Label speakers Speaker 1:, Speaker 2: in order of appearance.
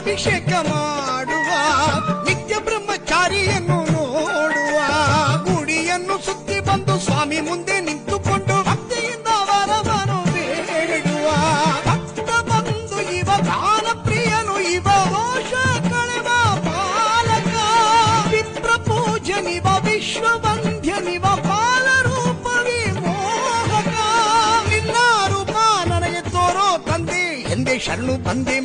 Speaker 1: ಅಭಿಷೇಕ ಮಾಡುವ, ನಿತ್ಯ ಬ್ರಹ್ಮಚಾರಿಯನ್ನು ನೋಡುವ, ಗುಡಿಯನ್ನು ಸುತ್ತಿ ಬಂದು ಸ್ವಾಮಿ ಮುಂದೆ ನಿಂತುಕೊಂಡು ಭಕ್ತಿಯಿಂದ ವರವನ್ನು ಬೇಡುವ. ಭಕ್ತ ಬಂದು ಇವ ದಾನ ಪ್ರಿಯನು, ಇವ ದೋಷ ಕಳೆವ ಪಾಲಕ, ವಿಪ್ರ ಪೂಜನಿವ ವಿಶ್ವವಂದ್ಯನಿವ ಬಾಲರೂಪವಿ ಮೋಹಕ. ನಿನ್ನ ರೂಪ ನನಗೆ ತೋರೋ ತಂದೆ ಎಂದೇ ಶರಣು ಬಂದೆ.